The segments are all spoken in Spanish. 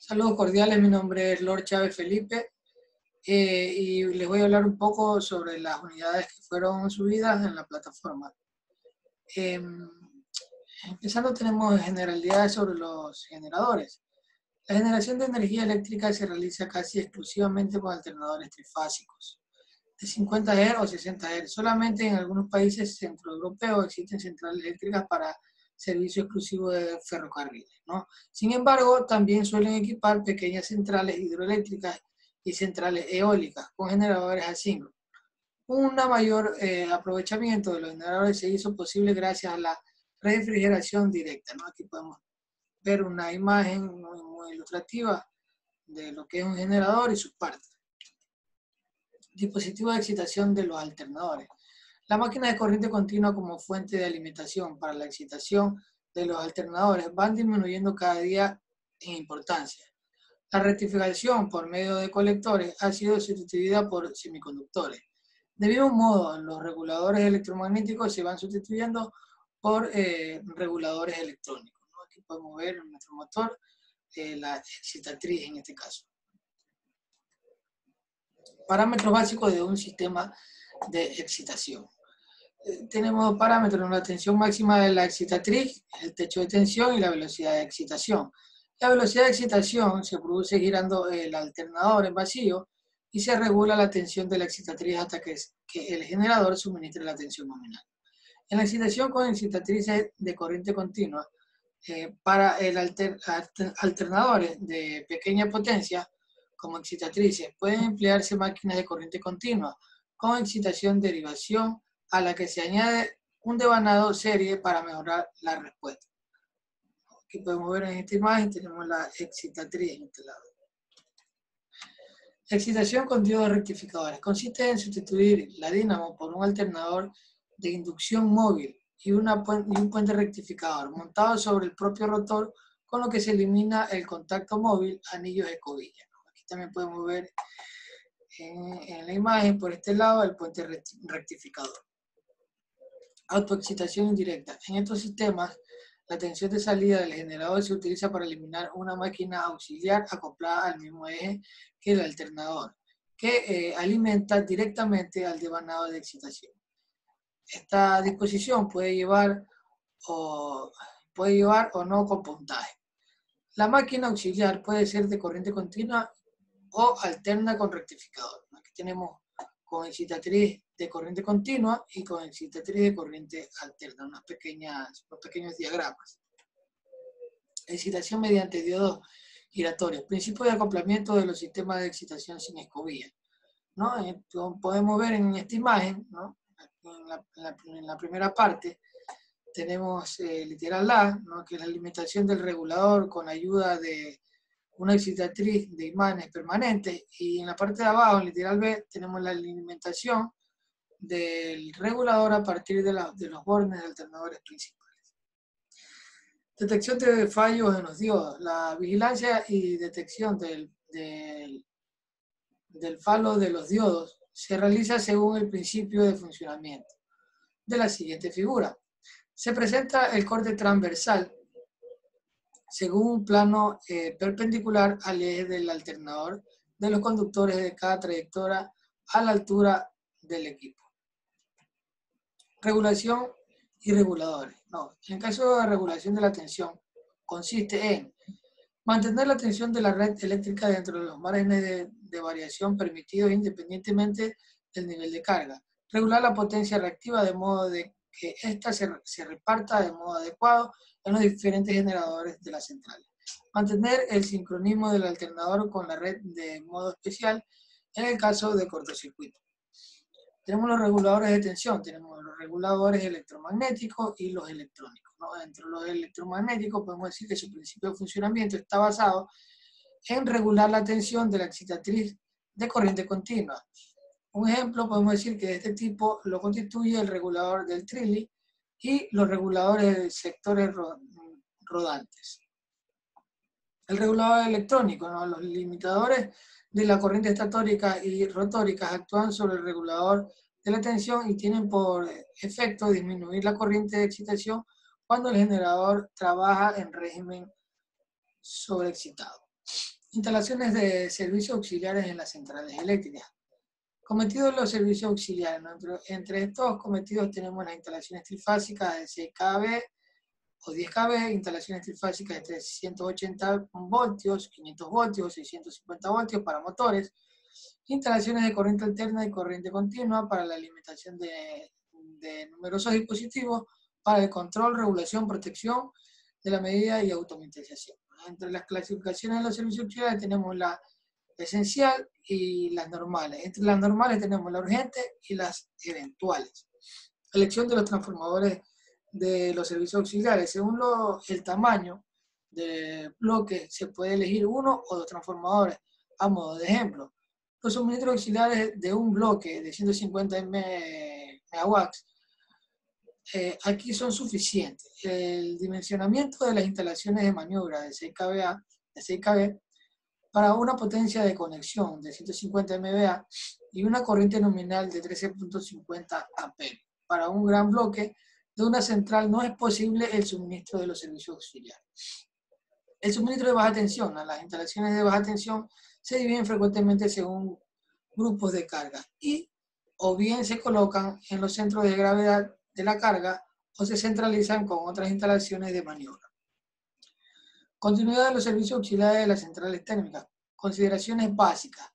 Saludos cordiales, mi nombre es Lord Chávez Felipe y les voy a hablar un poco sobre las unidades que fueron subidas en la plataforma. Empezando tenemos generalidades sobre los generadores. La generación de energía eléctrica se realiza casi exclusivamente con alternadores trifásicos de 50 Hz o 60 Hz. Solamente en algunos países centroeuropeos existen centrales eléctricas para servicio exclusivo de ferrocarriles, ¿no? Sin embargo, también suelen equipar pequeñas centrales hidroeléctricas y centrales eólicas con generadores asíncronos. Un mayor aprovechamiento de los generadores se hizo posible gracias a la refrigeración directa, ¿no? Aquí podemos ver una imagen muy ilustrativa de lo que es un generador y sus partes. Dispositivo de excitación de los alternadores. La máquina de corriente continua como fuente de alimentación para la excitación de los alternadores van disminuyendo cada día en importancia. La rectificación por medio de colectores ha sido sustituida por semiconductores. De mismo modo, los reguladores electromagnéticos se van sustituyendo por reguladores electrónicos, ¿no? Aquí podemos ver en nuestro motor la excitatriz en este caso. Parámetros básicos de un sistema de excitación. Tenemos parámetros, la tensión máxima de la excitatriz, el techo de tensión y la velocidad de excitación. La velocidad de excitación se produce girando el alternador en vacío y se regula la tensión de la excitatriz hasta que el generador suministre la tensión nominal. En la excitación con excitatrices de corriente continua, para el alternadores de pequeña potencia, como excitatrices, pueden emplearse máquinas de corriente continua con excitación derivación a la que se añade un devanado serie para mejorar la respuesta. Aquí podemos ver en esta imagen, tenemos la excitatriz en este lado. Excitación con diodos rectificadores. Consiste en sustituir la dínamo por un alternador de inducción móvil y un puente rectificador montado sobre el propio rotor, con lo que se elimina el contacto móvil anillos de escobilla. Aquí también podemos ver en la imagen por este lado el puente rectificador. Autoexcitación indirecta. En estos sistemas, la tensión de salida del generador se utiliza para eliminar una máquina auxiliar acoplada al mismo eje que el alternador, que alimenta directamente al devanado de excitación. Esta disposición puede llevar o no con puntaje. La máquina auxiliar puede ser de corriente continua o alterna con rectificador. Aquí tenemos con excitatriz de corriente continua y con excitatriz de corriente alterna, unos pequeños diagramas. Excitación mediante diodos giratorios. Principio de acoplamiento de los sistemas de excitación sin escobilla, ¿no? Podemos ver en esta imagen, ¿no? En la primera parte tenemos literal A, ¿no? Que es la alimentación del regulador con ayuda de una excitatriz de imanes permanentes, y en la parte de abajo, en literal B, tenemos la alimentación del regulador a partir de los bornes de alternadores principales. Detección de fallos en los diodos. La vigilancia y detección del falo de los diodos se realiza según el principio de funcionamiento de la siguiente figura. Se presenta el corte transversal según un plano perpendicular al eje del alternador de los conductores de cada trayectoria a la altura del equipo. Regulación y reguladores. No, en caso de regulación de la tensión, consiste en mantener la tensión de la red eléctrica dentro de los márgenes de variación permitidos independientemente del nivel de carga. Regular la potencia reactiva de modo de que ésta se reparta de modo adecuado en los diferentes generadores de la central. Mantener el sincronismo del alternador con la red de modo especial en el caso de cortocircuito. Tenemos los reguladores de tensión, tenemos los reguladores electromagnéticos y los electrónicos, ¿no? Entre los electromagnéticos podemos decir que su principio de funcionamiento está basado en regular la tensión de la excitatriz de corriente continua. Un ejemplo, podemos decir que de este tipo lo constituye el regulador del Trilly y los reguladores de sectores rodantes. El regulador electrónico, ¿no? Los limitadores de la corriente estatórica y rotórica actúan sobre el regulador de la tensión y tienen por efecto disminuir la corriente de excitación cuando el generador trabaja en régimen sobreexcitado. Instalaciones de servicios auxiliares en las centrales eléctricas. Cometidos los servicios auxiliares. Entre estos cometidos tenemos las instalaciones trifásicas de 6 kV o 10 kV, instalaciones trifásicas de 380 voltios, 500 voltios, 650 voltios para motores, instalaciones de corriente alterna y corriente continua para la alimentación de numerosos dispositivos para el control, regulación, protección de la medida y automatización. Entre las clasificaciones de los servicios auxiliares tenemos la esencial y las normales. Entre las normales tenemos la urgente y las eventuales. Elección de los transformadores de los servicios auxiliares. Según el tamaño del bloque, se puede elegir uno o dos transformadores. A modo de ejemplo, los suministros auxiliares de un bloque de 150 megawatts aquí son suficientes. El dimensionamiento de las instalaciones de maniobra de 6 kV para una potencia de conexión de 150 MVA y una corriente nominal de 13.50 amperes. Para un gran bloque de una central no es posible el suministro de los servicios auxiliares. El suministro de baja tensión. Las instalaciones de baja tensión se dividen frecuentemente según grupos de carga y o bien se colocan en los centros de gravedad de la carga o se centralizan con otras instalaciones de maniobra. Continuidad de los servicios auxiliares de las centrales térmicas. Consideraciones básicas,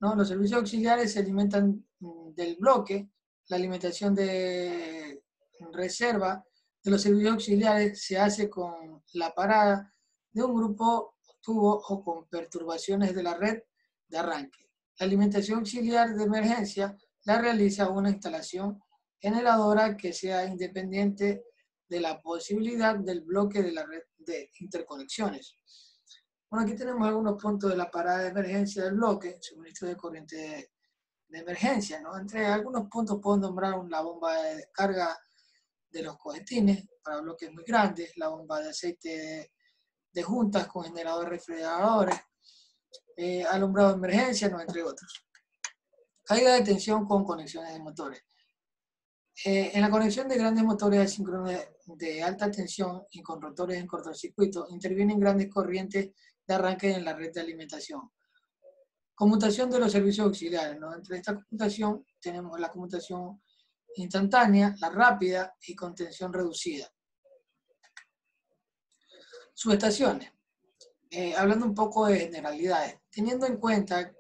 ¿no? Los servicios auxiliares se alimentan del bloque. La alimentación de reserva de los servicios auxiliares se hace con la parada de un grupo tubo o con perturbaciones de la red de arranque. La alimentación auxiliar de emergencia la realiza una instalación generadora que sea independiente de la posibilidad del bloque de la red de interconexiones. Bueno, aquí tenemos algunos puntos de la parada de emergencia del bloque, suministro de corriente de emergencia, ¿no? Entre algunos puntos puedo nombrar la bomba de descarga de los cohetines para bloques muy grandes, la bomba de aceite de juntas con generadores refrigeradores, alumbrado de emergencia, ¿no? Entre otros. Caída de tensión con conexiones de motores. En la conexión de grandes motores asíncronos de alta tensión y con rotores en cortocircuito intervienen grandes corrientes de arranque en la red de alimentación. Conmutación de los servicios auxiliares, ¿no? Entre esta conmutación tenemos la conmutación instantánea, la rápida y con tensión reducida. Subestaciones. Hablando un poco de generalidades, teniendo en cuenta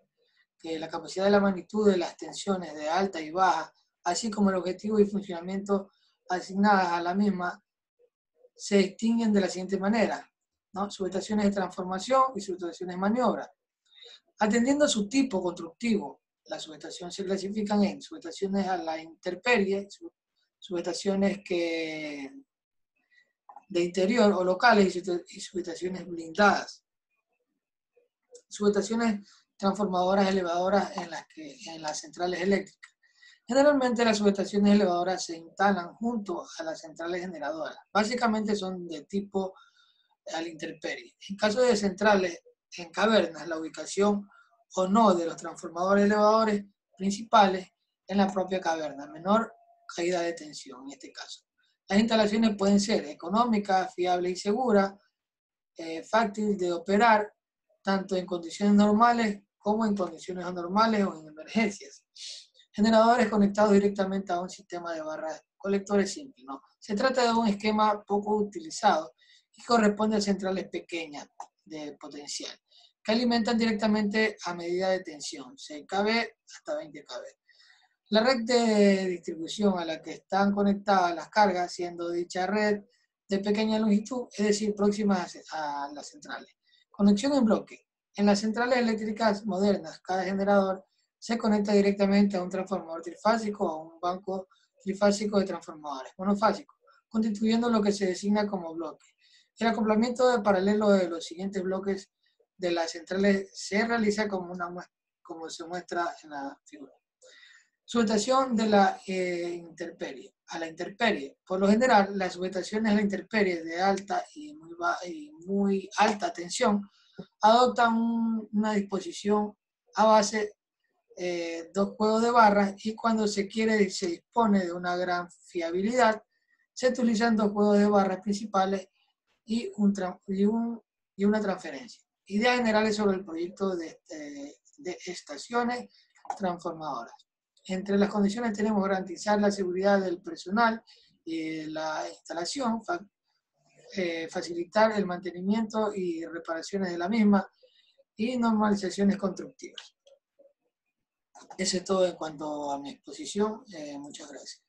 que la capacidad de la magnitud de las tensiones de alta y baja, así como el objetivo y funcionamiento asignadas a la misma, se distinguen de la siguiente manera, ¿no? Subestaciones de transformación y subestaciones de maniobra. Atendiendo a su tipo constructivo, las subestaciones se clasifican en subestaciones a la intemperie, subestaciones de interior o locales y subestaciones blindadas. Subestaciones transformadoras elevadoras en las centrales eléctricas. Generalmente las subestaciones elevadoras se instalan junto a las centrales generadoras. Básicamente son de tipo a la intemperie. En caso de centrales en cavernas, la ubicación o no de los transformadores elevadores principales en la propia caverna, menor caída de tensión en este caso. Las instalaciones pueden ser económicas, fiables y seguras, fácil de operar, tanto en condiciones normales como en condiciones anormales o en emergencias. Generadores conectados directamente a un sistema de barras colectores simple, ¿no? Se trata de un esquema poco utilizado y corresponde a centrales pequeñas de potencial, que alimentan directamente a medida de tensión, 6 kV hasta 20 kV. La red de distribución a la que están conectadas las cargas, siendo dicha red de pequeña longitud, es decir, próximas a las centrales. Conexión en bloque. En las centrales eléctricas modernas, cada generador se conecta directamente a un transformador trifásico o a un banco trifásico de transformadores monofásicos, constituyendo lo que se designa como bloque. El acoplamiento de paralelo de los siguientes bloques de las centrales se realiza como se muestra en la figura. Subestación de la intemperie. A la intemperie. Por lo general, las subestaciones a la intemperie de alta y muy alta tensión adoptan una disposición a base dos juegos de barras y cuando se dispone de una gran fiabilidad, se utilizan dos juegos de barras principales y una transferencia. Ideas generales sobre el proyecto de estaciones transformadoras. Entre las condiciones tenemos garantizar la seguridad del personal y la instalación, facilitar el mantenimiento y reparaciones de la misma y normalizaciones constructivas. Eso es todo en cuanto a mi exposición. Muchas gracias.